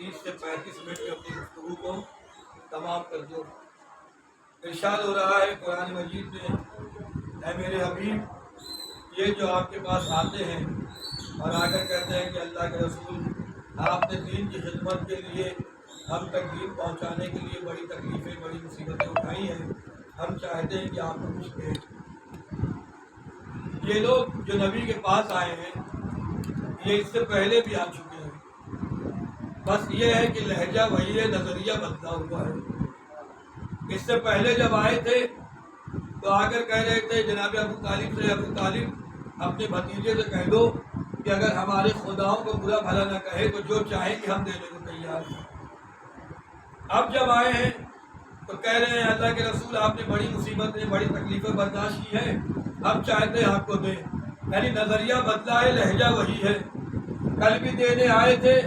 30 سے 35 منٹ کی اپنی گفتگو کو تمام کر دو۔ ارشاد ہو رہا ہے قرآن مجید میں، اے میرے حبیب، یہ جو آپ کے پاس آتے ہیں اور آ کر کہتے ہیں کہ اللہ کے رسول، آپ نے دین کی خدمت کے لیے ہم تک دین پہنچانے کے لیے بڑی تکلیفیں، بڑی مصیبتیں اٹھائی ہیں، ہم چاہتے ہیں کہ آپ کو کچھ دیں۔ یہ لوگ جو نبی کے پاس آئے ہیں یہ اس سے پہلے بھی آ چکے ہیں، بس یہ ہے کہ لہجہ وہی ہے، نظریہ بدلا ہوا ہے۔ اس سے پہلے جب آئے تھے تو آ کر کہہ رہے تھے جناب ابو طالب سے، ابو طالب اپنے بھتیجے سے کہہ دو کہ اگر ہمارے خداؤں کو برا بھلا نہ کہے تو جو چاہیں کہ ہم دینے کو تیار ہیں۔ اب جب آئے ہیں تو کہہ رہے ہیں اللہ کے رسول، آپ نے بڑی مصیبتیں، بڑی تکلیفیں برداشت کی ہیں، ہم چاہتے ہیں آپ کو دیں۔ یعنی نظریہ بدلا ہے، لہجہ وہی ہے۔ کل بھی دینے آئے تھے،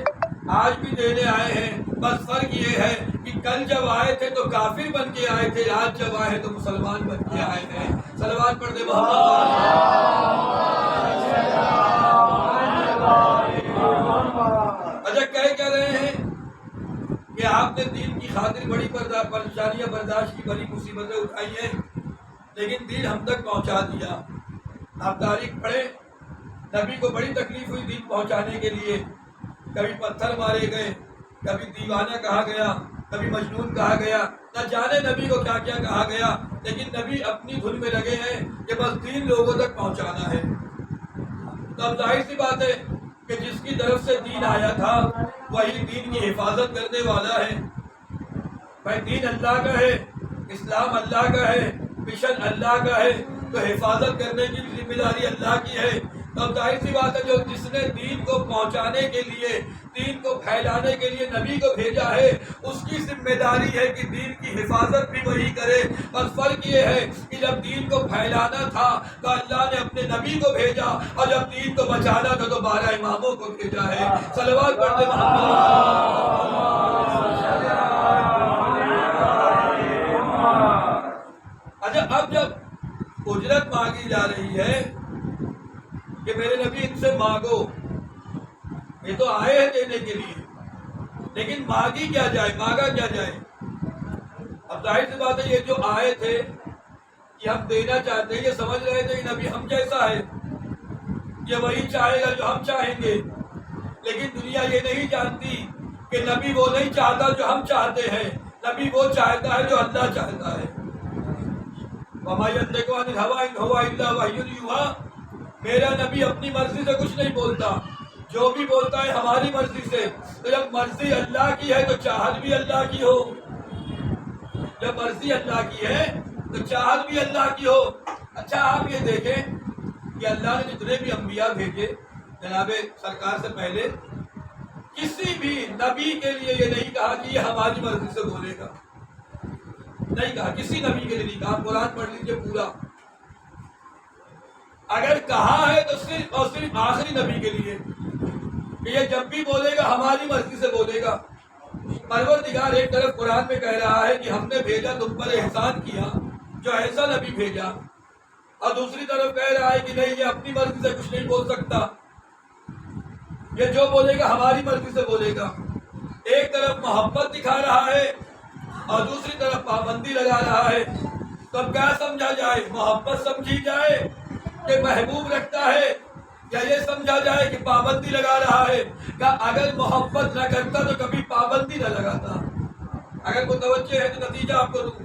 آج بھی دینے آئے ہیں، بس فرق یہ ہے کہ کل جب آئے تھے تو کافر بن کے آئے تھے، آج جب آئے ہیں تو مسلمان بن کے آئے ہیں۔ صلوات پڑھ دے اچھا کہہ کیا رہے ہیں کہ آپ نے دین کی خاطر بڑی پریشانیاں برداشت کی، بڑی مصیبتیں اٹھائی ہیں، لیکن دین ہم تک پہنچا دیا۔ آپ تاریخ پڑھیں، نبی کو بڑی تکلیف ہوئی دین پہنچانے کے لیے، کبھی پتھر مارے گئے، کبھی دیوانہ کہا گیا، کبھی مجنون کہا گیا، نہ جانے نبی کو کیا کیا کہا گیا، لیکن نبی اپنی دھن میں لگے ہیں کہ بس دین لوگوں تک پہنچانا ہے۔ تو اب ظاہر سی بات ہے کہ جس کی طرف سے دین آیا تھا وہی دین کی حفاظت کرنے والا ہے۔ بھائی دین اللہ کا ہے، اسلام اللہ کا ہے، مشن اللہ کا ہے، تو حفاظت کرنے کی ذمہ داری اللہ کی ہے۔ تو اب ظاہر سی بات ہے جو جس نے دین کو پہنچانے کے لیے، دین کو پھیلانے کے لیے نبی کو بھیجا ہے، اس کی ذمہ داری ہے کہ دین کی حفاظت بھی وہی کرے۔ بس فرق یہ ہے کہ جب دین کو پھیلانا تھا تو اللہ نے اپنے نبی کو بھیجا، اور جب دین کو بچانا تھا تو 12 اماموں کو بھیجا ہے۔ صلوات پڑھتے اچھا اب جب اجرت مانگی جا رہی ہے کہ میرے نبی ان سے مانگو، یہ تو آئے ہیں دینے کے لیے، لیکن مانگی کیا جائے، مانگا کیا جائے؟ اب ظاہر سی بات ہے یہ جو آئے تھے کہ ہم دینا چاہتے ہیں، یہ سمجھ رہے تھے کہ نبی ہم جیسا ہے، یہ وہی چاہے گا جو ہم چاہیں گے، لیکن دنیا یہ نہیں جانتی کہ نبی وہ نہیں چاہتا جو ہم چاہتے ہیں، نبی وہ چاہتا ہے جو اللہ چاہتا ہے۔ وَمَا يَنطِقُ عَنِ الْهَوَىٰ إِنْ هُوَ إِلَّا وَحْيٌ يُوحَىٰ، میرا نبی اپنی مرضی سے کچھ نہیں بولتا، جو بھی بولتا ہے ہماری مرضی سے۔ تو جب مرضی اللہ کی ہے تو چاہت بھی اللہ کی ہو، جب مرضی اللہ کی ہے تو چاہت بھی اللہ کی ہو۔ اچھا آپ یہ دیکھیں کہ اللہ نے جتنے بھی انبیاء بھیجے جناب سرکار سے پہلے، کسی بھی نبی کے لیے یہ نہیں کہا کہ یہ ہماری مرضی سے بولے گا، نہیں کہا، کسی نبی کے لیے نہیں کہا۔ قرآن پڑھ لیجئے پورا، اگر کہا ہے تو صرف اور صرف آخری نبی کے لیے کہ یہ جب بھی بولے گا ہماری مرضی سے بولے گا۔ پروردگار ایک طرف قرآن میں کہہ رہا ہے کہ ہم نے بھیجا تم پر احسان کیا جو ایسا نبی بھیجا، اور دوسری طرف کہہ رہا ہے کہ نہیں یہ اپنی مرضی سے کچھ نہیں بول سکتا، یہ جو بولے گا ہماری مرضی سے بولے گا۔ ایک طرف محبت دکھا رہا ہے اور دوسری طرف پابندی لگا رہا ہے۔ تو اب کیا سمجھا جائے؟ محبت سمجھی جائے کہ محبوب رکھتا ہے، یا یہ سمجھا جائے کہ پابندی لگا رہا ہے؟ کہ اگر محبت نہ کرتا تو کبھی پابندی نہ لگاتا۔ اگر کوئی توجہ ہے تو نتیجہ آپ کو دوں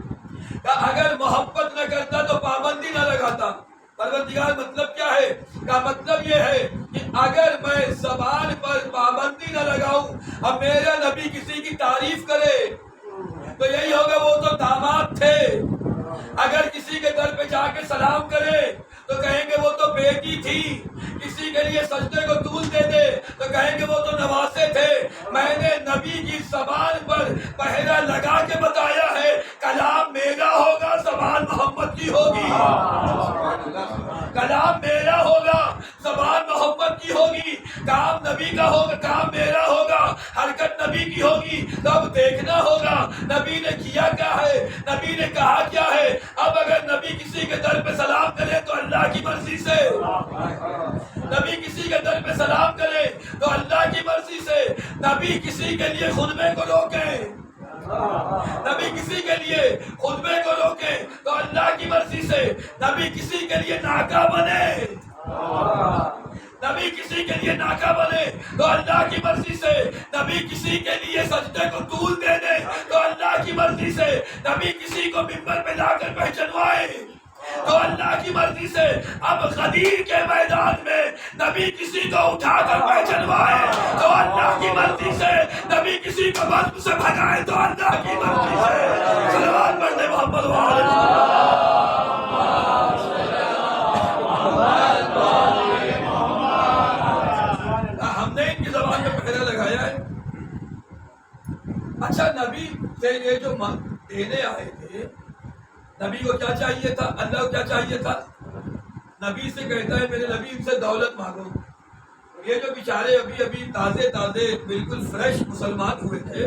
کہ اگر محبت نہ کرتا تو پابندی نہ لگاتا۔ پروردگار مطلب کیا ہے؟ کا مطلب یہ ہے کہ اگر میں زبان پر پابندی نہ لگاؤں اور میرا نبی کسی کی تعریف کرے تو یہی ہوگا وہ تو داماد تھے، اگر کسی کے در پہ جا کے سلام کرے تو کہیں گے وہ تو بیٹی تھی، کسی کے لیے سجدے کو طول دے دے تو کہیں گے وہ تو نواسے تھے۔ میں نے نبی کی زبان پر پہرا لگا کے بتایا ہے، کلام میرا ہوگا، زبان محمد کی ہوگی، کلام میرا ہوگا، زبان محمد کی ہوگی، کام نبی کا ہوگا، کام میرا ہوگا، حرکت نبی کی ہوگی۔ تب دیکھنا ہوگا نبی نے کیا کیا ہے، نبی نے کہا کیا ہے۔ اب اگر نبی کسی کے در پہ سلام کرے تو اللہ کی مرضی سے، نبی کسی کے در پہ سلام کرے تو اللہ کی مرضی سے نبی کسی کے لیے خطبے کو روکیں، نبی کسی کے لیے خطبے کو روکیں تو اللہ کی مرضی سے نبی کسی کے لیے ناکہ بنے، نبی کسی کے لیے ناکہ بنے تو اللہ کی مرضی سے نبی کسی کے لیے سجدے کو طول دے دے تو اللہ کی مرضی سے نبی کسی کو منبر پہ لا کر پہچنوائے تو اللہ کی مرضی سے اب غدیر کے میدان میں نبی کسی کو اٹھا کر پہچنوائے تو اللہ کی مرضی سے نبی کسی کو وطن سے بھگائے تو اللہ کی مرضی سے صلوات پڑھنے محمد ہم نے ان کی زبان میں پہرا لگایا ہے۔ اچھا نبی سے یہ جو دینے آئے تھے نبی کو کیا چاہیے تھا؟ اللہ کو کیا چاہیے تھا؟ نبی سے کہتا ہے میرے نبی ان سے دولت مانگو۔ یہ جو بیچارے ابھی تازے بالکل فریش مسلمان ہوئے تھے،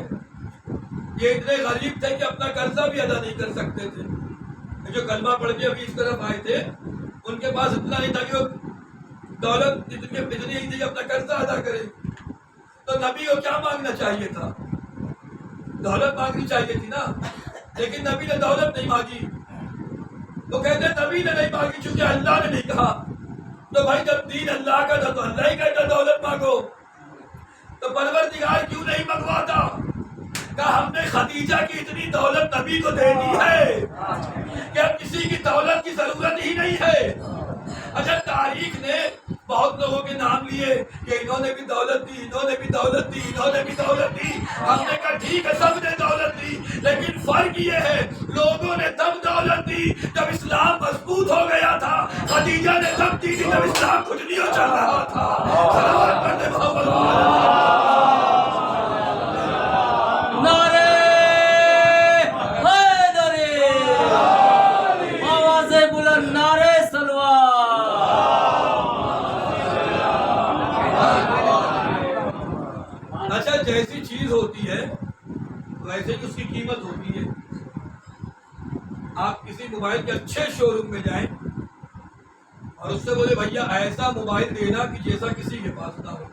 یہ اتنے غریب تھے کہ اپنا قرضہ بھی ادا نہیں کر سکتے تھے۔ یہ جو کلمہ پڑھ کے ابھی اس طرف آئے تھے ان کے پاس اتنا نہیں تھا کہ وہ دولت اتنی ہی تھی کہ اپنا قرضہ ادا کرے۔ تو نبی کو کیا مانگنا چاہیے تھا؟ دولت مانگنی چاہیے تھی نا، لیکن نبی نے دولت نہیں مانگی۔ وہ کہتے ہیں نبی نے نہیں مانگی چونکہ اللہ نے نہیں کہا۔ تو بھائی جب دین اللہ کا تھا تو اللہ ہی کہتا دولت مانگو، تو پروردگار کیوں نہیں منگواتا؟ کہا ہم نے خدیجہ کی اتنی دولت نبی کو دے دی ہے کہ اب کسی کی دولت کی ضرورت ہی نہیں ہے۔ اچھا تاریخ نے بہت لوگوں کے نام لیے کہ انہوں نے بھی دولت دی، انہوں نے بھی دولت دی، انہوں نے بھی دولت دی۔ ہم نے کہا ٹھیک ہے سب نے دولت دی، لیکن فرق یہ ہے لوگوں نے تب دولت دی جب اسلام مضبوط ہو گیا تھا، خدیجہ نے تب دی تھی جب اسلام گھٹنیوں چل رہا تھا۔ صلوات پڑھتے محمد جیسی چیز ہوتی ہے ویسے ہی اس کی قیمت ہوتی ہے۔ آپ کسی موبائل کے اچھے شو روم میں جائیں اور اس سے بولے بھیا ایسا موبائل دینا کہ جیسا کسی کے پاس نہ ہو،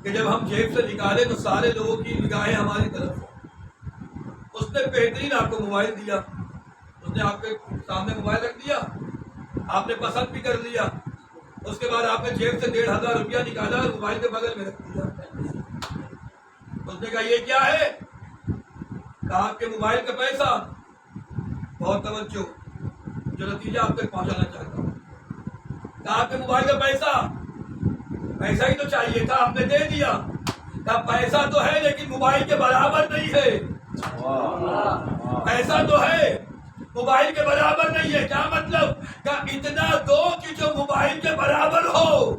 کہ جب ہم جیب سے نکالے تو سارے لوگوں کی نگاہیں ہماری طرف ہو۔ اس نے بہترین آپ کو موبائل دیا، اس نے آپ کے سامنے موبائل رکھ دیا، آپ نے پسند بھی کر لیا، اس کے بعد آپ نے جیب سے 1500 روپیہ نکالا اور موبائل کے بغل میں رکھ دیا۔ اس نے کہا یہ کیا ہے؟ کہا آپ کے موبائل کا پیسہ۔ بہت توجہ، جو نتیجہ آپ تک پہنچانا چاہتا ہوں۔ کہا آپ کے موبائل کا پیسہ ہی تو چاہیے تھا، آپ نے دے دیا۔ کہا پیسہ تو ہے لیکن موبائل کے برابر نہیں ہے۔ پیسہ تو ہے موبائل کے برابر نہیں ہے۔ کیا مطلب؟ کہ اتنا دو کہ جو موبائل کے برابر ہو۔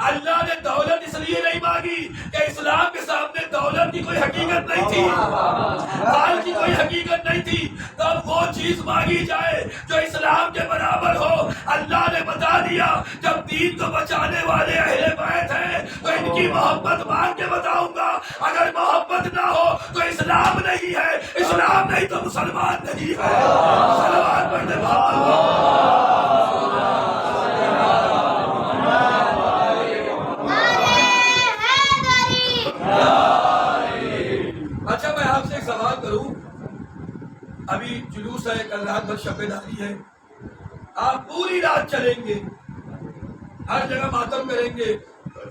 اللہ نے دولت اس لیے نہیں مانگی کہ اسلام کے سامنے دولت کی کوئی حقیقت نہیں تھی، مال کی کوئی حقیقت نہیں تھی، تب وہ چیز مانگی جائے جو اسلام کے برابر ہو۔ اللہ نے بتا دیا جب دین کو بچانے والے اہل بیت ہیں تو ان کی محبت مانگ کے بتاؤں گا، اگر محبت نہ ہو تو اسلام نہیں ہے، اسلام نہیں تو مسلمان نہیں ہے۔ صلوات پڑھنے اچھا میں آپ سے ایک سوال کروں، ابھی جلوس ہے، کل رات بھر شب داری ہے، آپ پوری رات چلیں گے، ہر جگہ ماتم کریں گے،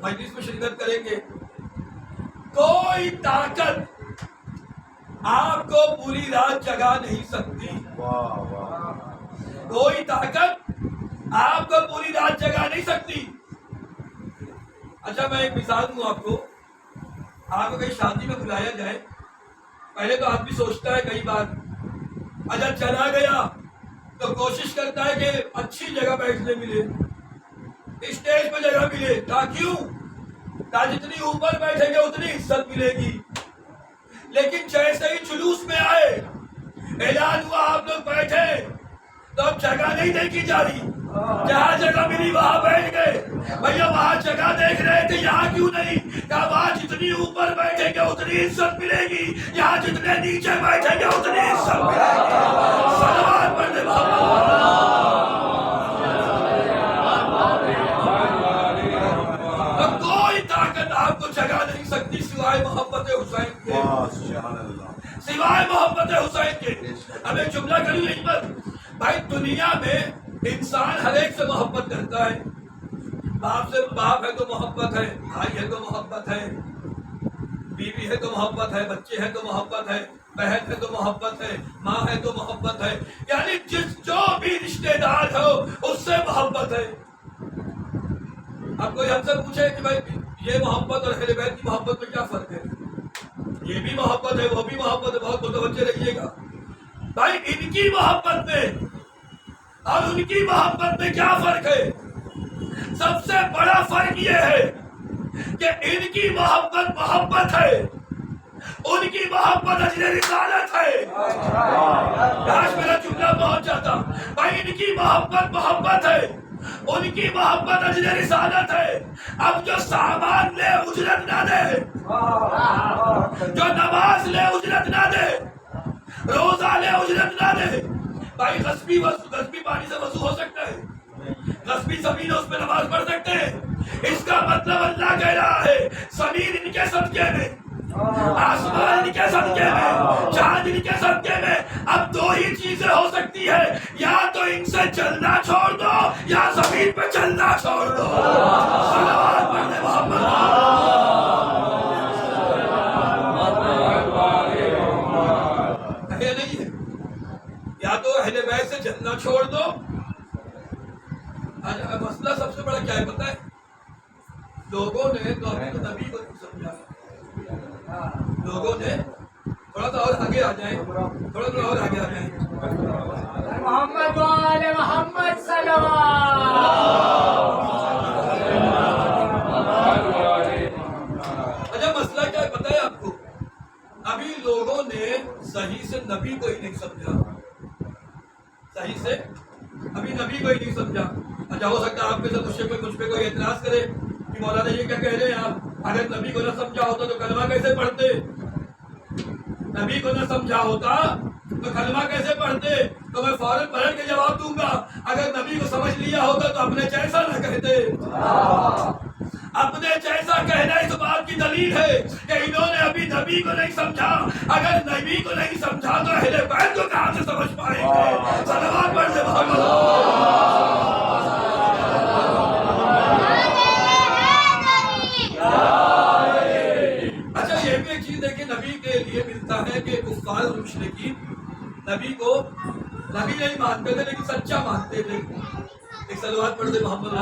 مجلس میں شرکت کریں گے، کوئی طاقت آپ کو پوری رات جگا نہیں سکتی۔ کوئی طاقت آپ کو پوری رات جگا نہیں سکتی۔ اچھا میں ایک مثال دوں آپ کو کہیں شادی میں بلایا جائے، پہلے تو آدمی سوچتا ہے کئی بار، اگر چلا گیا تو کوشش کرتا ہے کہ اچھی جگہ بیٹھنے ملے، اسٹیج پہ جگہ ملے۔ کیوں؟ جتنی اوپر بیٹھیں گے اتنی عزت ملے گی۔ لیکن جیسے ہی جلوس میں آئے، اعلان ہوا آپ لوگ بیٹھے، تو اب جگہ نہیں دیکھی جا رہی، جہاں جگہ ملی وہاں بیٹھ گئے۔ بھیا وہاں جگہ دیکھ رہے تھے، یہاں کیوں نہیں؟ کہ وہاں جتنی اوپر بیٹھیں گے اتنی عزت ملے گی، یہاں جتنے نیچے بیٹھیں گے اتنی عزت ملے گی۔ صلوات پڑھنے تو کوئی طاقت جگہ نہیں سکتی سوائے محبت حسین کے، سوائے محبت حسین کے۔ اب ایک جملہ کروں یہیں پر، بھائی دنیا میں انسان ہر ایک سے محبت کرتا ہے، باپ سے باپ ہے تو محبت ہے، بھائی ہے تو محبت ہے، بیوی ہے تو محبت ہے، بچے ہیں تو محبت ہے، بہن ہے تو محبت ہے، ماں ہے تو محبت ہے، یعنی جو بھی رشتے دار ہو اس سے محبت ہے۔ اب کوئی ہم سے پوچھے کہ بھائی یہ محبت اور اہل بیت کی محبت میں کیا فرق ہے؟ یہ بھی محبت ہے وہ بھی محبت ہے، بہت متوجہ رہیے گا بھائی، ان کی محبت میں اور ان کی محبت میں کیا فرق ہے؟ سب سے بڑا فرق یہ ہے کہ ان کی محبت محبت ہے، ان کی محبت اجر رسالت ہے۔ کاش میرا جملہ پہنچ جاتا، بھائی ان کی محبت محبت ہے، ان کی محبت اجر رسالت ہے۔ اب جو سامان لے اجرت نہ دے، جو نماز لے اجرت نہ دے، روزہ لے اجرت نہ دے، بھائی غصبی پانی سے وضو ہو سکتا ہے؟ غصبی زمین اس پہ نماز پڑھ سکتے ہیں؟ اس کا مطلب اللہ کہہ رہا ہے زمین ان کے صدقے میں، آسمان ان کے صدقے میں، چاند ان کے صدقے میں۔ اب دو ہی چیزیں ہو سکتی ہے، یا تو ان سے چلنا چھوڑ دو یا زمین پہ چلنا چھوڑ دو۔ صلوات پڑھنے محمد۔ نہیں ہے، یا تو اہل بیت سے چلنا چھوڑ دو۔ مسئلہ سب سے بڑا کیا ہے پتہ ہے؟ لوگوں نے تو ابھی تو نبی کو نہیں سمجھا، لوگوں نے تھوڑا سا اور آگے آ جائیں، تھوڑا سا اور آگے آ جائیں، محمد وآل محمد صلوات۔ اچھا مسئلہ کیا ہے پتہ ہے آپ کو؟ ابھی لوگوں نے صحیح سے نبی کو ہی نہیں سمجھا، صحیح سے ابھی نبی کو ہی نہیں سمجھا۔ اچھا ہو سکتا ہے آپ کے ساتھ مجھ پہ کوئی اعتراض کرے کہ مولانا یہ کیا کہہ رہے ہیں آپ، اگر نبی کو نہ سمجھا ہوتا تو کلمہ کیسے پڑھتے؟ نبی کو نہ سمجھا ہوتا تو کلمہ کیسے پڑھتے؟ تو میں فوراً پلٹ کے جواب دوں گا، اگر نبی کو سمجھ لیا ہوتا تو اپنے جیسا نہ کہتے۔ اپنے جیسا کہنا اس بات کی دلیل ہے کہ انہوں نے ابھی نبی کو نہیں سمجھا، اگر نبی کو نہیں سمجھا تو اہل بیت کو کہاں سے سمجھ پائیں گے؟ صلوات پڑھ لے محمد۔ اچھا یہ بھی ایک چیز دیکھیں نبی کے لیے ملتا ہے کہ کفار اور مشرکین نبی کو نبی نہیں مانتے تھے لیکن سچا مانتے تھے۔ ایک صلوات پڑھ دے محمد۔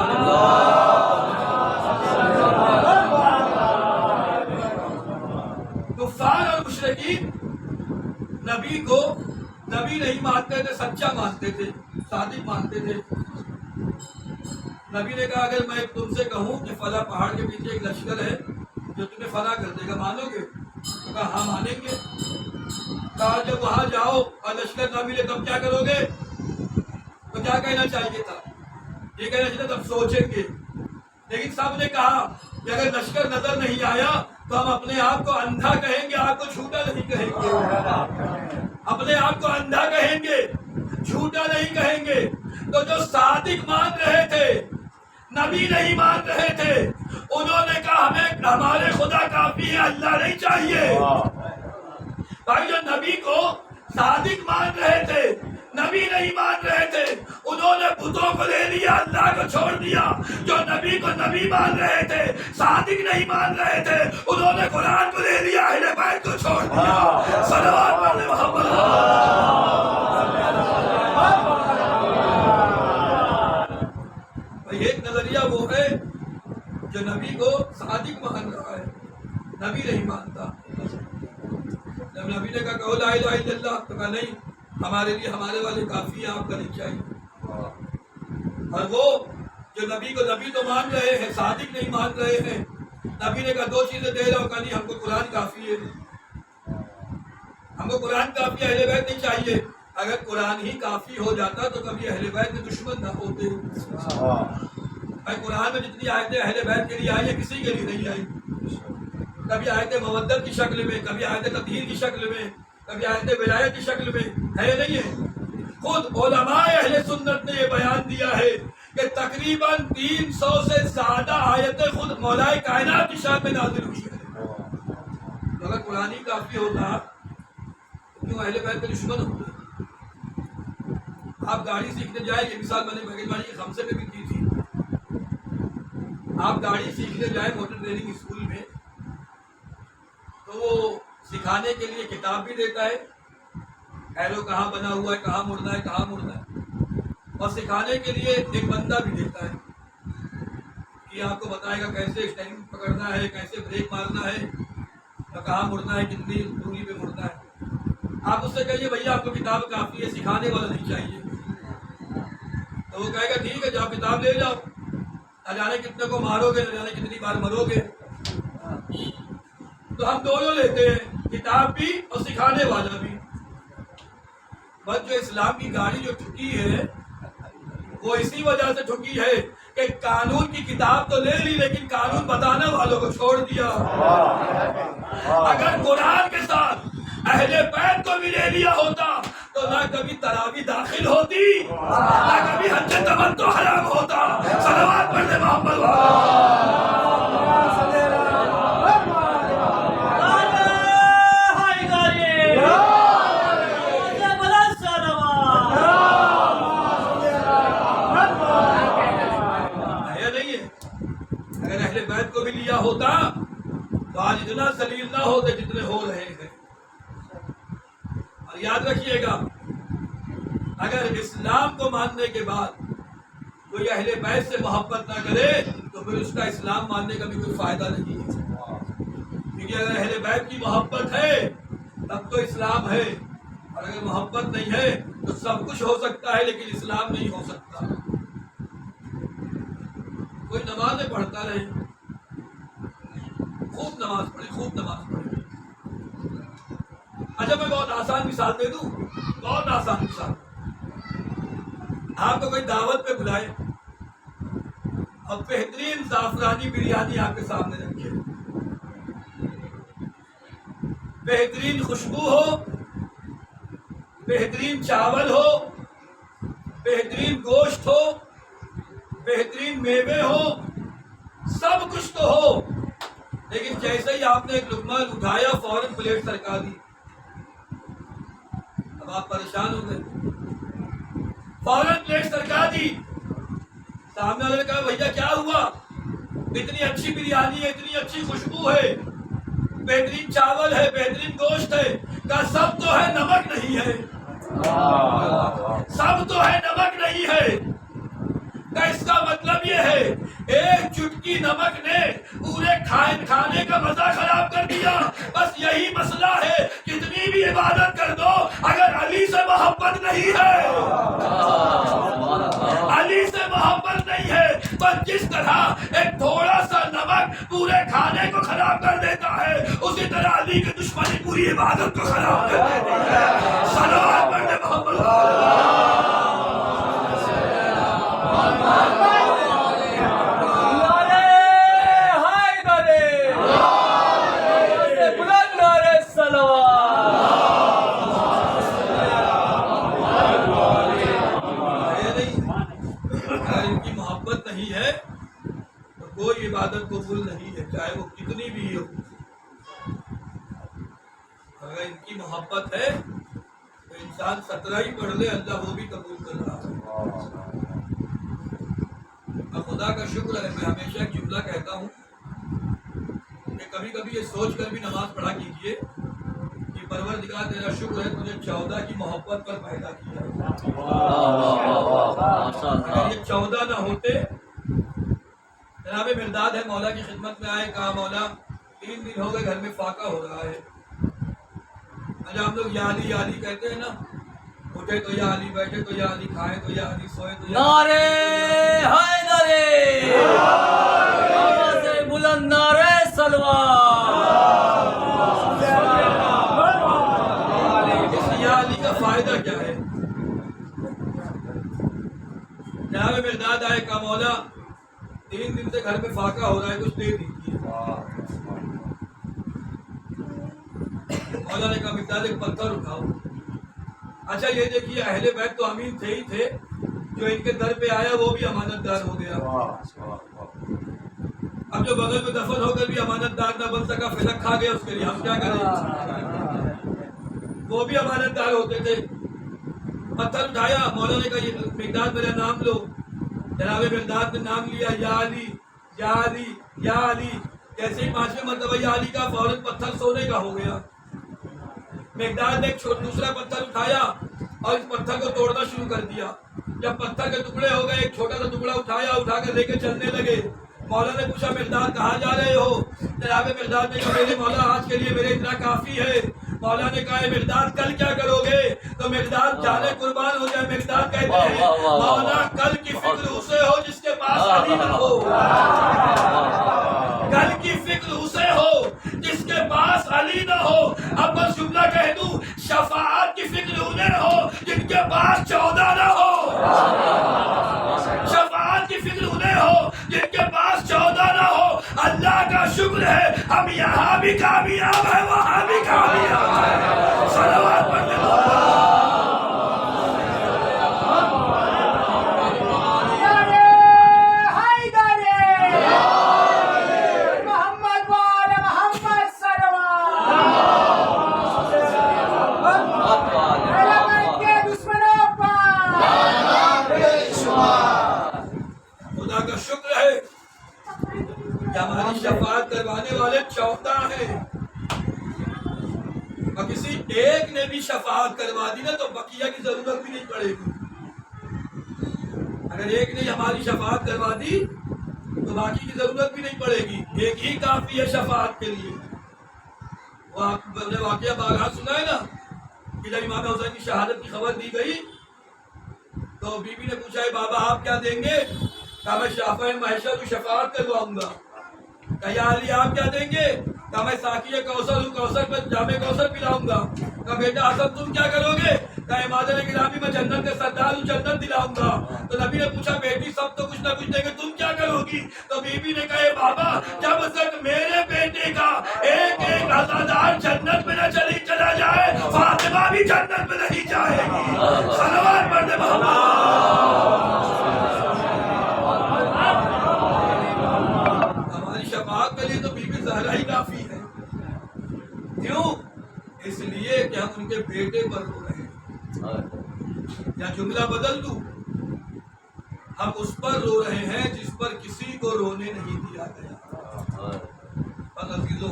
کفار اور مشرکین نبی کو نبی نہیں مانتے تھے، سچا مانتے تھے، صادق مانتے تھے۔ نبی نے کہا اگر میں تم سے کہوں کہ فلاں پہاڑ کے پیچھے ایک لشکر ہے جو تمہیں فنا کر دے گا، مانو گے؟ تو کہا ہاں مانیں گے۔ کہا جب وہاں جاؤ اور لشکر نہ ملے تب کیا کرو گے؟ تو کیا کہنا چاہیے تھا؟ یہ کہنا چاہیے تب سوچیں گے۔ لیکن سب نے کہا کہ اگر لشکر نظر نہیں آیا تو ہم اپنے آپ کو اندھا کہیں گے، آپ کو جھوٹا نہیں کہیں گے۔ اپنے آپ کو اندھا کہیں گے، جھوٹا نہیں کہیں گے۔ تو جو صادق مان رہے تھے، نبی نہیں مان رہے تھے، انہوں نے کہا ہمیں ہمارے خدا کافی ہے، اللہ نہیں چاہیے۔ بھائی جو نبی کو صادق مان رہے تھے، نبی نہیں مان رہے تھے، انہوں نے بتوں کو لے لیا، اللہ کو چھوڑ دیا۔ جو نبی کو نبی مان رہے تھے، صادق نہیں مان رہے تھے، انہوں نے قرآن کو لے لیا، اہل بیت کو چھوڑ دیا۔ صلوات پڑھنے محمد۔ ایک نظریہ وہ ہے جو نبی کو صادق مان رہا ہے، نبی نہیں مانتا۔ جب نبی نے کہا لا الہ الا اللہ تو کہا نہیں، ہمارے لیے ہمارے والے کافی ہیں، آپ کا نہیں چاہیے۔ اور وہ جو نبی کو نبی تو مان رہے ہیں، صادق نہیں مان رہے ہیں، نبی نے کہا دو چیزیں دے رہا ہوں، کہا نہیں ہم کو قرآن کافی ہے، ہم کو قرآن کافی ہے، اہل بیت نہیں چاہیے۔ اگر قرآن ہی کافی ہو جاتا تو کبھی اہل بیت کے دشمن نہ ہوتے۔ بھائی قرآن میں جتنی آیتیں اہل بیت کے لیے آئی ہیں کسی کے لیے نہیں آئی۔ کبھی آیتیں مودت کی شکل میں، کبھی آیتیں تطہیر کی شکل میں، کبھی آیتیں ولایت کی شکل میں ہے نہیں ہے۔ خود علماء اہل سنت نے یہ بیان دیا ہے کہ تقریباً 300 سے زیادہ آیتیں خود مولا کائنات کی شان میں نازل ہوئی ہیں۔ قرآنی کافی ہوتا کیوں اہل بیت کے دشمن ہوتے؟ آپ گاڑی سیکھنے جائیں، یہ مثال میں نے بغیر والی کے خمسے میں بھی دی تھی. آپ گاڑی سیکھنے جائیں موٹر ٹریننگ اسکول میں تو وہ سکھانے کے لیے کتاب بھی دیتا ہے، ایرو کہاں بنا ہوا ہے، کہاں مڑنا ہے، کہاں مڑنا ہے، اور سکھانے کے لیے ایک بندہ بھی دیتا ہے کہ آپ کو بتائے گا کیسے اسٹیئرنگ پکڑنا ہے، کیسے بریک مارنا ہے، اور کہاں مڑنا ہے، کتنی دوری پہ مڑنا ہے. آپ اس سے کہیے بھیا آپ کو کتاب کافی ہے، سکھانے والا نہیں چاہیے، تو وہ کہے گا ٹھیک ہے جاؤ کتاب لے جاؤ، نہ جانے کتنے کو مارو گے، نہ جانے کتنی بار مرو گے. تو ہم دونوں لیتے ہیں، کتاب بھی اور سکھانے والا بھی. بس جو اسلام کی گاڑی جو ٹھکی ہے وہ اسی وجہ سے ٹھکی ہے کہ قانون کی کتاب تو لے لی لیکن قانون بتانے والوں کو چھوڑ دیا. اگر قرآن کے ساتھ اہل بیت کو بھی لے لیا ہوتا تو نہ کبھی تراویح داخل ہوتی، نہ کبھی حج تمتع حرام ہوتا. صلوات پڑھتے محمد کو بھی لیا ہوتا تو آج اتنا ذلیل نہ ہوتے جتنے ہو رہے ہیں. اور یاد رکھیے گا اگر اسلام کو ماننے کے بعد کوئی اہل بیت سے محبت نہ کرے تو پھر اس کا اسلام ماننے کا بھی کوئی فائدہ نہیں ہے. کیونکہ اگر اہل بیت کی محبت ہے تب تو اسلام ہے، اور اگر محبت نہیں ہے تو سب کچھ ہو سکتا ہے لیکن اسلام نہیں ہو سکتا. کوئی نمازیں پڑھتا رہے، خوب نماز پڑھے، خوب نماز پڑھے. اچھا میں بہت آسان مثال دے دوں، بہت آسان مثال. آپ کو کوئی دعوت پہ بلائے اور بہترین زعفرانی بریانی آپ کے سامنے رکھے، بہترین خوشبو ہو، بہترین چاول ہو، بہترین گوشت ہو، بہترین میوے ہو، سب کچھ تو ہو، لیکن جیسے ہی آپ نے ایک لقمہ اٹھایا فوراً پلیٹ سرکا دی. اب آپ پریشان ہو گئے، فوراً پلیٹ سرکا دی. سامنے والے نے کہا بھیا کیا ہوا؟ اتنی اچھی بریانی ہے، اتنی اچھی خوشبو ہے، بہترین چاول ہے، بہترین گوشت ہے، کہا سب تو ہے نمک نہیں ہے، سب تو ہے نمک نہیں ہے. اس کا مطلب یہ ہے ایک چٹکی نمک نے پورے کھانے کا مزہ خراب کر دیا. بس یہی مسئلہ ہے، کتنی بھی عبادت کر دو اگر علی سے محبت نہیں ہے، علی سے محبت نہیں ہے، بس جس طرح ایک تھوڑا سا نمک پورے کھانے کو خراب کر دیتا ہے اسی طرح علی کی دشمنی پوری عبادت کو خراب کر دیتی ہے. صلوات پڑھتے محمد کوئی عبادت قبول نہیں ہے، چاہے وہ کتنی بھی ہو. اگر ان کی محبت ہے تو انسان 17 ہی پڑھ لے، اللہ وہ بھی قبول کر رہا ہے. اور خدا کا شکر ہے، میں ہمیشہ ایک جملہ کہتا ہوں کہ کبھی کبھی یہ سوچ کر بھی نماز پڑھا کیجیے کہ پروردگار تیرا شکر ہے تجھے 14 کی محبت پر پیدا کیا. اگر یہ 14 نہ ہوتے، جناب مرداد ہے مولا کی خدمت میں آئے، کہا مولا 3 دن ہو گئے گھر میں فاقہ ہو رہا ہے. اچھا ہم لوگ یا علی کہتے ہیں نا، اٹھے تو یا علی، بیٹھے تو یا علی، کھائے تو یا علی، سوئے تو یا علی. نعرے حیدری، آواز بلند نعرے صلوات. اس یا علی کا فائدہ کیا ہے؟ جناب مرداد آئے، کہا مولا 3 دن سے گھر میں فاقہ ہو رہا ہے، کچھ دے دیجیے. مولا نے کہا مقدار ایک پتھر اٹھاؤ. اچھا یہ دیکھیے اہل بیت تو امین تھے ہی تھے، جو ان کے در پہ آیا وہ بھی امانت دار ہو گیا. اب جو بغل میں دفن ہو کر بھی امانت دار نہ بن سکا، فلک کھا گیا، اس کے لیے ہم کیا کریں؟ وہ بھی امانت دار ہوتے تھے. پتھر اٹھایا، مولا نے کہا یہ مقداد میرا نام لو. جناب مقداد نے نام لیا، یا علی یا علی یا علی. جیسے ہی 5ویں مرتبہ یا علی کا، فوراً پتھر سونے کا ہو گیا. مقداد نے ایک دوسرا پتھر اٹھایا اور اس پتھر کو توڑنا شروع کر دیا. جب پتھر کے ٹکڑے ہو گئے، ایک چھوٹا سا ٹکڑا اٹھایا، اٹھا کر لے کے چلنے لگے. مولا نے پوچھا مقداد کہاں جا رہے ہو؟ جناب مقداد نے کہا میرے مولا آج کے لیے میرے اتنا کافی ہے. مولا نے کہا مقداد کل کیا کرو گے؟ تو مقداد جانے قربان ہو جائے. مقداد کہتے ہیں مولا کل کی فکر اسے ہو جس کے پاس علی نہ ہو. کل کی فکر اسے ہو جس کے پاس علی نہ ہو. اب بس جملہ کہہ دوں، شفاعت کی فکر انہیں ہو جن کے پاس 14 نہ ہو. شفاعت کی فکر انہیں ہو جن کے پاس 14 نہ ہو. اللہ کا شکر ہے ہم یہاں بھی کامیاب ہیں، وہاں بھی کامیاب ہیں. صلوات پڑھتے ہماری شفاعت کروانے والے 14 ہیں، اور کسی ایک نے بھی شفاعت کروا دی نا تو بقیہ کی ضرورت بھی نہیں پڑے گی. اگر ایک نے ہماری شفاعت کروا دی تو باقی کی ضرورت بھی نہیں پڑے گی. ایک ہی کافی ہے شفاعت کے لیے. وہ نے واقعہ بارہا سنا ہے نا کہ جب امام حسین کی شہادت کی خبر دی گئی تو بی بی نے پوچھا ہے بابا آپ کیا دیں گے؟ کہا میں شافع معیشت کی شفاعت کرواؤں گا. کہا یا علی آپ کیا دیں گے؟ کہا میں ساقی کوثر پہ جام کوثر پلاؤں گا. کہا بیٹا حسن تم کیا کرو گے؟ کہا امام گرامی میں جنت کے سردار ہوں، جنت دلاؤں گا. تو نبی نے پوچھا بیٹی سب تو کچھ نہ کچھ دیں گے، تم کیا کرو گی؟ تو بی بی نے کہا بابا جب تک میرے بیٹے کا ایک ایک عزادار جنت میں نہ چلا جائے، فاطمہ بھی جنت میں نہیں جائے گی. صلوات پڑھتے محمد. شفاعت کے لیے تو بی بی زہرا ہی کافی ہے. کیوں؟ اس لیے کہ ہم ان کے بیٹے پر رو رہے ہیں. یا جملہ بدل دوں، ہم اس پر رو رہے ہیں جس پر کسی کو رونے نہیں دیا گیا. بس عزیزو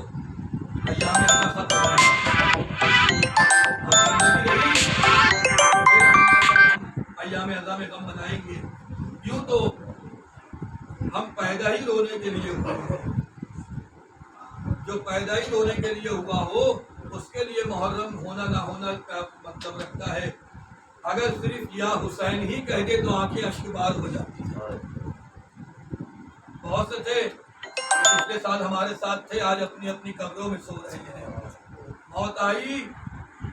ایام اعظم غم منائیں گے. یوں تو ہم پیدا ہی رونے کے لیے ہوئے ہیں. جو پیدا ہی رونے کے لیے ہوا ہو اس کے لیے محرم ہونا نہ ہونا کا مطلب رکھتا ہے. اگر صرف یا حسین ہی کہہ دے تو آنکھیں اشکبار ہو جاتی ہیں. بہت سے تھے پچھلے سال ہمارے ساتھ تھے، آج اپنی اپنی قبروں میں سو رہے ہیں. موت آئی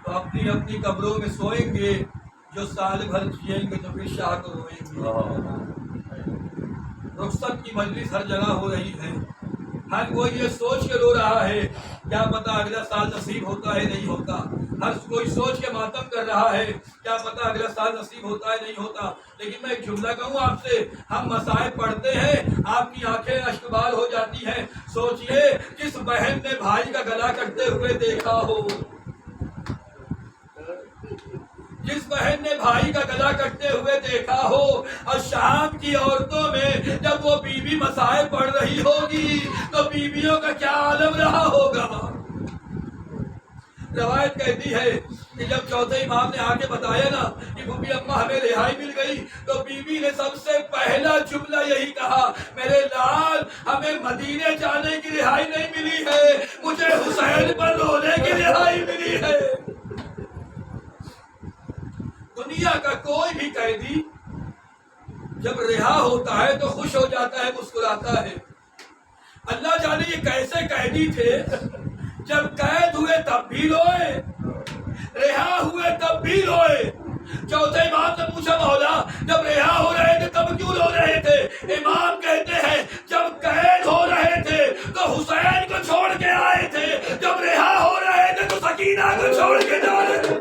تو اپنی اپنی قبروں میں سوئیں گے. جو سال بھر جیئیں گے تو پھر شاہ کو روئیں گے. رخصت کی مجلس ہر جگہ ہو رہی ہے. ہر کوئی یہ سوچ کے رو رہا ہے کیا پتا اگلا سال نصیب ہوتا ہے نہیں ہوتا. ہر کوئی سوچ کے ماتم کر رہا ہے کیا پتا اگلا سال نصیب ہوتا ہے نہیں ہوتا. لیکن میں ایک جملہ کہوں آپ سے، ہم مصائب پڑھتے ہیں آپ کی آنکھیں اشکبار ہو جاتی ہیں. سوچئے جس بہن نے بھائی کا گلا کٹتے ہوئے دیکھا ہو، جس بہن نے بھائی کا گلا کٹتے ہوئے دیکھا ہو، اور شام کی عورتوں میں جب وہ بیوی مسائل پڑھ رہی ہوگی تو بیویوں کا کیا عالم رہا ہوگا. روایت کہتی ہے کہ جب چوتھے امام نے آ کے بتایا نا کہ پھوپھی اماں ہمیں رہائی مل گئی تو بیوی نے سب سے پہلا جملہ یہی کہا، میرے لال ہمیں مدینے جانے کی رہائی نہیں ملی ہے، مجھے حسین پر رونے کی رہائی ملی ہے. دنیا کا کوئی بھی قیدی جب رہا ہوتا ہے تو خوش ہو جاتا ہے، مسکراتا ہے. اللہ جانے یہ کیسے قیدی تھے، جب قید ہوئے تب بھی روئے، رہا ہوئے تب بھی روئے. چوتھے امام نے پوچھا مولا جب رہا ہو رہے تھے تب کیوں رو رہے تھے؟ امام کہتے ہیں جب قید ہو رہے تھے تو حسین کو چھوڑ کے آئے تھے، جب رہا ہو رہے تھے تو سکینہ کو چھوڑ کے جا رہے تھے.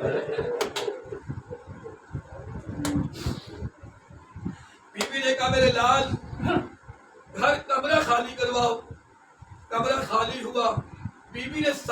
بیوی نے کہا میرے لال گھر کمرہ خالی کرواؤ.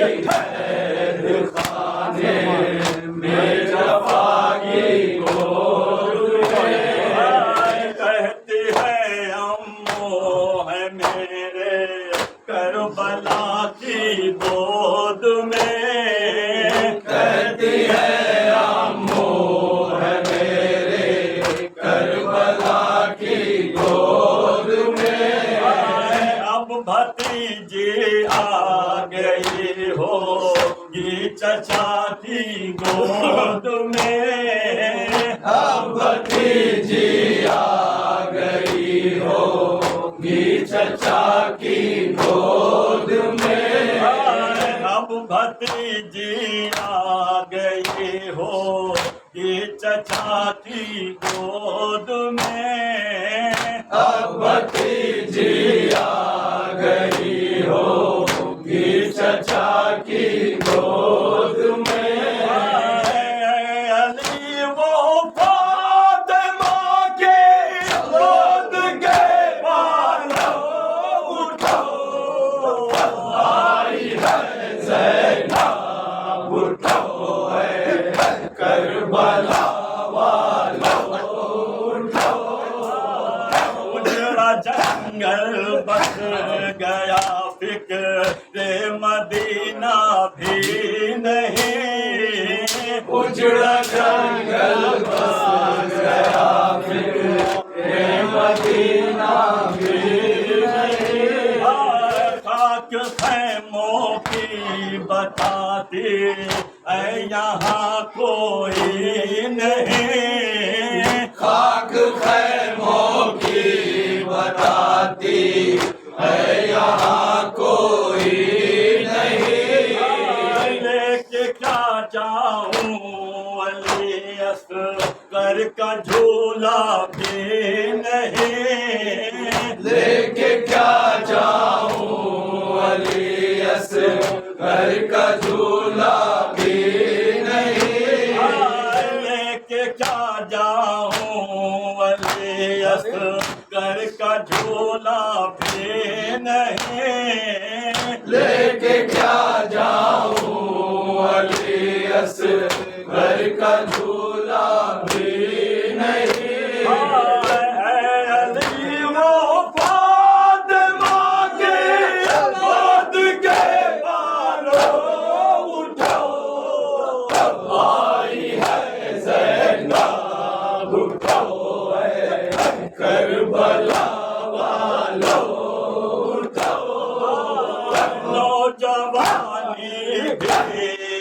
قید خانے میں جفا کی گود میں کہتی ہے امو ہے میرے کربلا کی گود میں کہتی ہے امو ہے میرے کربلا کی گود میں اب بھتیجی آ گئی ہوگی چچا کی گود میں اب بھتیجی آ گئی ہوگی چچا کی گود میں اب بھتیجی آ گئی ہوگی چچا کی گود میں اب بھتیجی آ گئی ہوگی چچا کی گود میں علی وہ فاطمہ کی گود کے بالوں اٹھو آئی ہے زینب اٹھو ہے کربلا اجڑا جنگل بس گیا فکر مدینہ بھی نہیں اجڑا جنگل بس گیا فکر مدینہ بھی نہیں خاک خیموں کی بتاتی اے یہاں کوئی نہیں خاک خیموں کی بتاتی ہے یہاں کوئی نہیں لے کے کیا جاؤں علی اصغر کا جھولا بھی نہیں لے کے کیا جاؤں علی اصغر کا جھولا بھی نہیں لے کے کیا جاؤں علی اصغر کا جھولا بھی نہیں لے کے کیا جاؤں علی اصغر کا جھولا بھی نہیں علی وہ فاطمہ کی گود کے بالوں اٹھو آئی ہے زینب اٹھو ہے کربلا والو نوجوانی بھی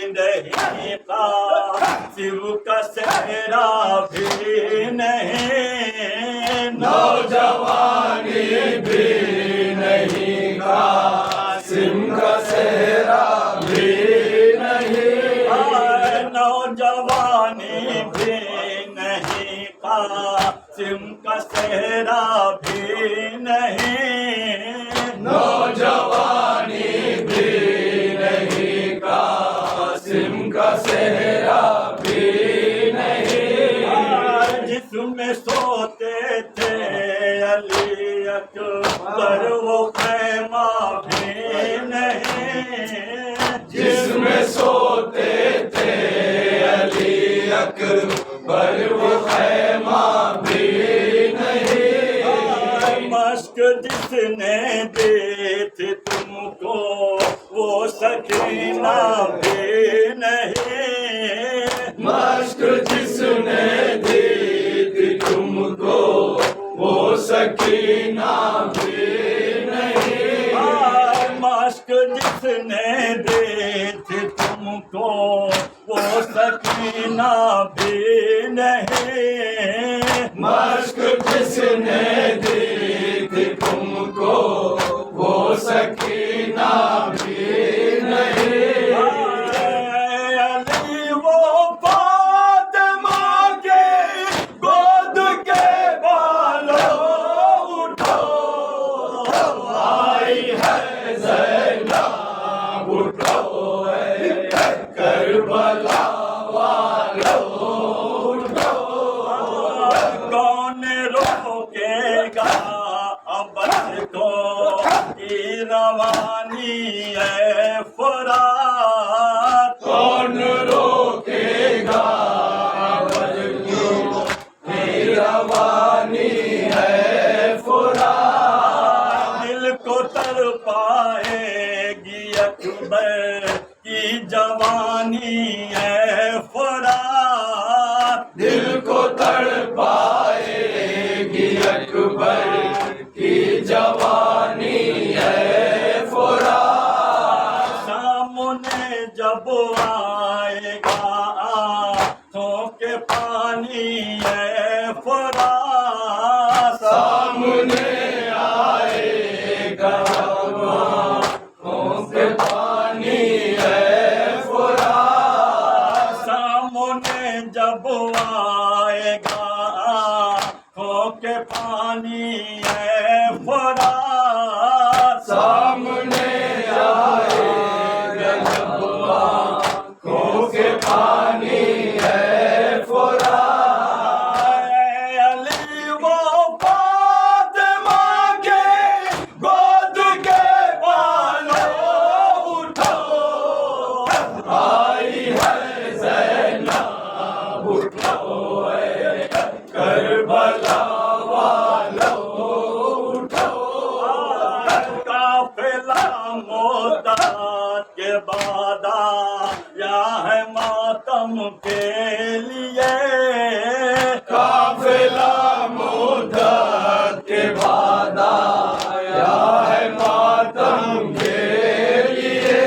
نہیں قاسم کا صحرا بھی نہیں نوجوانی بھی نہیں قاسم کا صحرا بھی نہیں نوجوانی بھی نہیں قاسم کا صحرا بھی نہیں نوجوانی بھی نہیں قاسم کا صحرا بھی نہیں جسم میں سوتے تھے علی اکبر وہ خیمہ بھی نہیں جس میں سوتے تھے علی اکبر وہ خیمہ بھی نہیں مشق جس نے دی تھی تم کو وہ سکینہ بھی نہیں مشق جس نے دی تھی تم کو وہ سکینہ بھی نہیں مشق جس نے دی تھی تم کو وہ سکینہ بھی نہیں مشق جس نے دی تھی تم کو وہ سکینہ بھی نہیں علی وہ فاطمہ کی گود کے بالوں اٹھو آئی ہے زینب اٹھو ہے کربلا والو کون روکے گا ابد کو کی روانی فرات دل کو تڑپائے گی اکبر کی جوانی ہے فرات سامنے جب آئے گا آنکھوں کے پانی ہے فرات سامنے آئے گا آنکھوں کے پانی ہے فرات سامنے جب آئے گا آنکھوں کے پانی ہے فرات سامنے آئے گا جب آنکھوں کے پانی ہے فرات علی وہ فاطمہ کے گود کے بالوں اٹھو آئی ہے زینب اٹھو اے کربلا والو اٹھو قافلہ مدت کے بعد آیا ہے ماتم کے لیے قافلہ مدت کے بعد آیا ہے ماتم کے لیے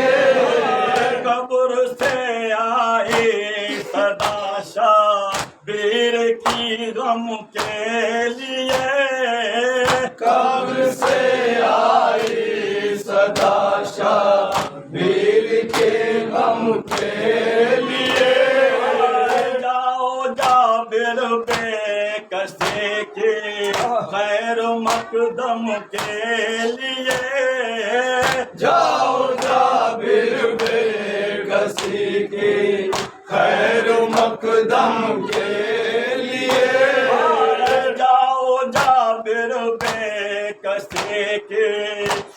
قبر سے آئی صدا شبیر کی غم کے لیے قبر سے آئی صدا شبیر کے غم کے لیے جاؤ جابر بے کسی کی خیر مقدم کے لیے جاؤ جابر بے کسی کی خیر مقدم کے لیے جاؤ جابر بے کسی کی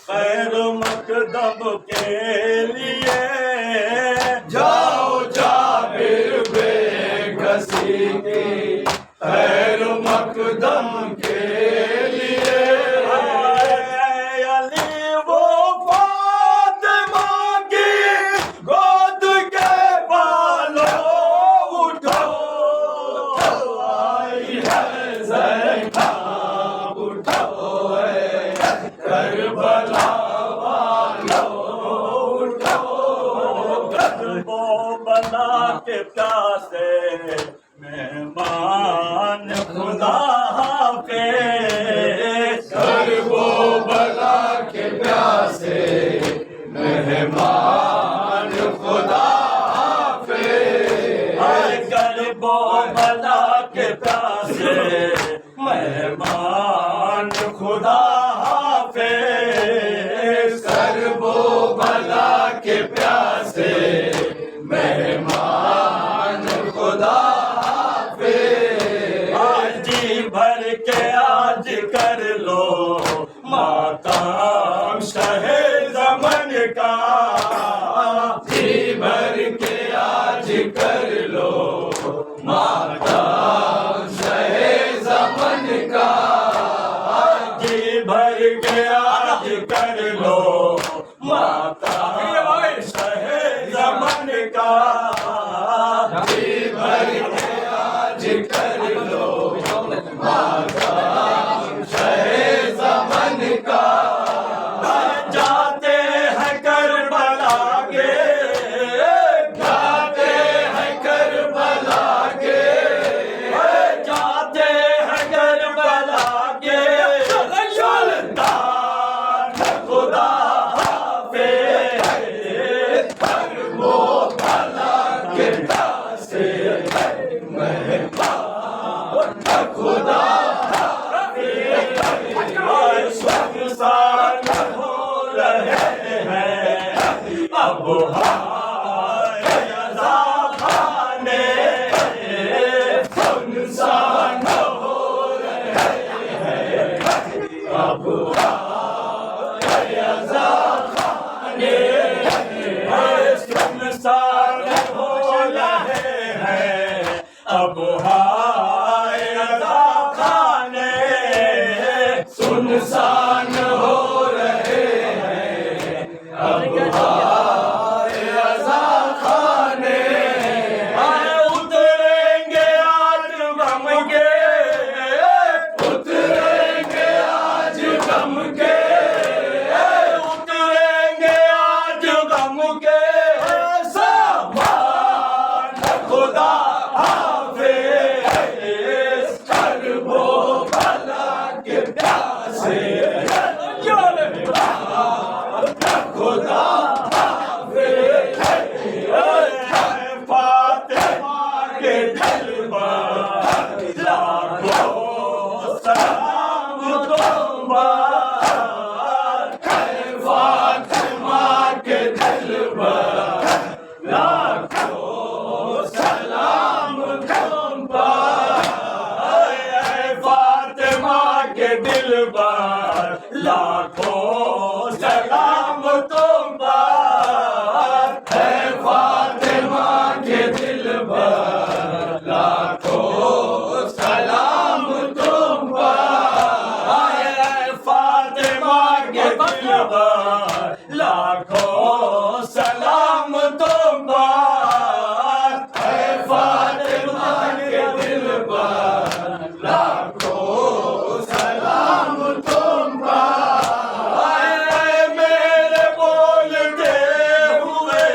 خیر مقدم کے لیے جاؤ جابر بے کسی کی خیر مقدم کے لیے علی وہ فاطمہ کی گود کے بالوں اٹھو آئی ہے زینب اٹھو اے کربلا والو اٹھو وہ بلا کے پیاسے مہمان خدا حافظ کربو بلا کے پیاسے مہمان خدا حافظ کربو بلا کے پیاسے مہمان خدا حافظ کربو بلا کے پیاسے مہمان خدا حافظ آج جی بھر کے آج کر لو ماتم شہ زمن کا جی بھر کے آج کر لو ماتم شہ زمن کا جی بھر کے آج کر لو ماتم شہ زمن کا جی بھر کے آج کر لو ماتم شہ زمن کا جاتے ہیں کربلا کے جاتے ہیں کربلا حافظ کربو بلا کے پیاسے خدا حافظ فاطمہ کے دل پر لاکھوں سلام تم پر فاطمہ کے دل پر لاکھوں سلام تم پر فاطمہ کے دل پر لاکھوں سلام تم پر فاطمہ کے دل پر لاکھوں سلام تم پر فاطمہ کے دل پر لاکھوں سلام تم پر فاطمہ کے دل پر لاکھوں سلام تم پر میرے بولتے ہوئے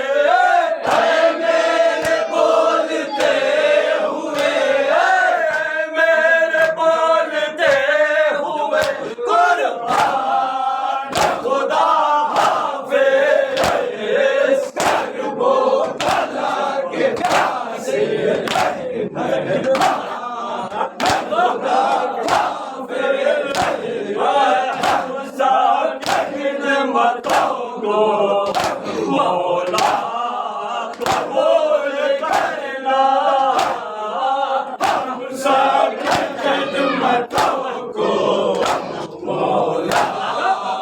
میرے بولتے ہوئے میرے بولتے ہوئے قربان خدا حافظ کربو بلا کے پیاسے مولا قبول کرنا ہم سب کی خدمتوں کو مولا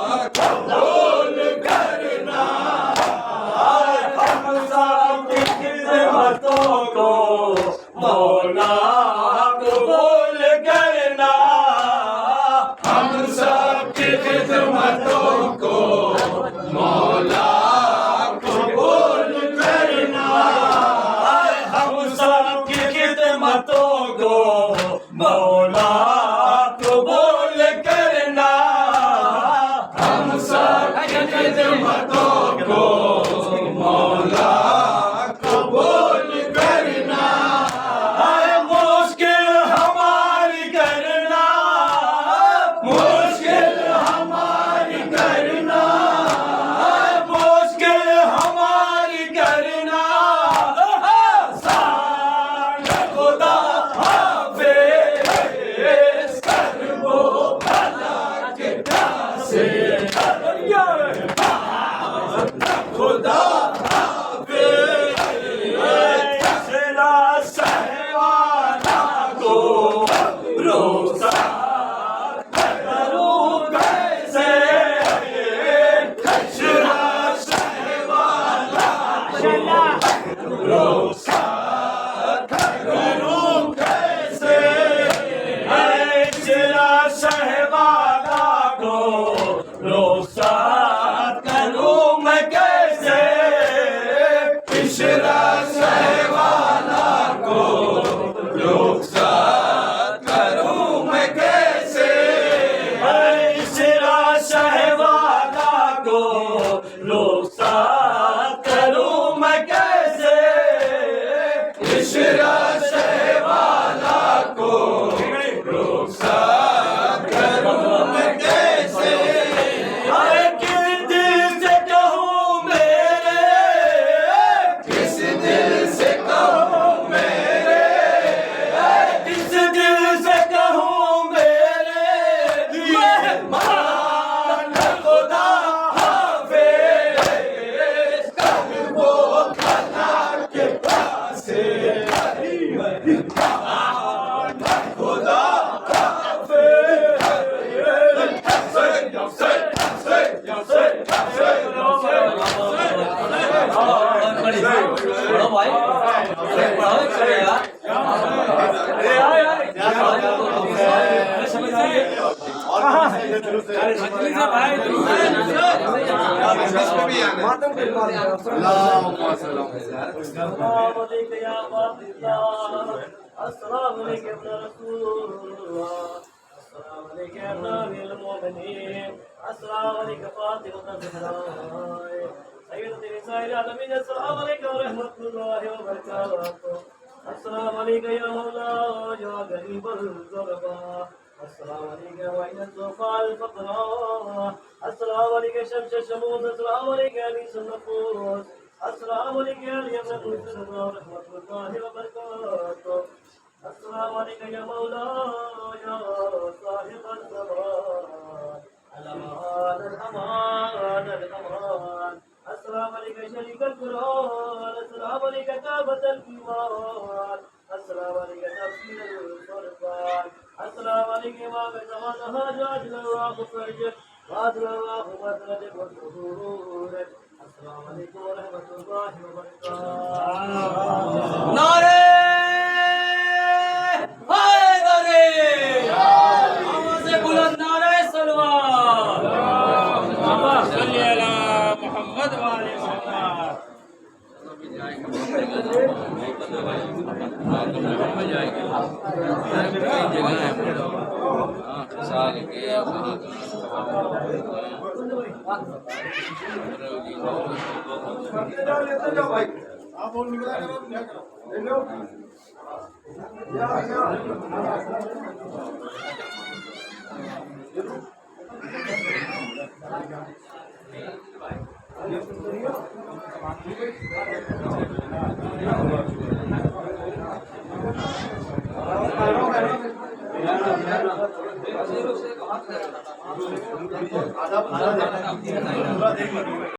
قبول کرنا ہم سب کی خدمتوں کو مولا قبول کرنا ہم سب کی خدمتوں کو مولا قبول کرنا ہم سب کی خدمتوں کو مولا قبول کرنا ہم سب کی خدمتوں کو مولا قبول کرنا مشکل ہماری کرنا مشکل ہماری کرنا مشکل ہماری کرنا سان خدا حافظ کربو بلا کے پیاسے خدا تیسرا سہوانا کو روزہ کروں کیسے تیسرا سہوانا کو روزہ کروں کیسے تیسرا سہوانا کو روزہ کروں میں کیسے تیسرا سہوانا کو روزہ کروں میں کیسے تیسرا سہوانا کو روزہ کروں میں کیسے تیسرا سہوانا کو روزہ کروں میں کیسے کس دل سے کہوں میرے کس دل سے کہوں میرے کس دل سے کہوں میرے مہمان خدا حافظ کربو بلا کے پیاسے خدا السلام علیکم یا رسول اللہ السلام علیکم یا نبی المؤمنین السلام علیکم فاطمہ الزہراء سیدۃ نساء العالمین السلام علیکم ورحمۃ اللہ وبرکاتہ السلام عليك يا مولاي يا غريب الغرباء السلام عليك يا وعين الزوفاء الفقراء السلام عليك يا شمس الشموس السلام عليك يا انيس النفوس السلام عليك يا اليمن السلام ورحمة الله وبركاته السلام عليك يا مولاي يا صاحب الزمان الأمان الأمان الأمان السلام عليك شريك القرآن السلام عليك كعبة الإيمان السلام عليك تفسير القرآن السلام عليك إمام الزمان هاج عدل الله فرجك وعدل الله مدرجك وسرورك السلام عليكم ورحمة الله وبركاته نعرے حیدری آواز بلند نعرہ سلوات اللهم صل علی محمد و آل محمد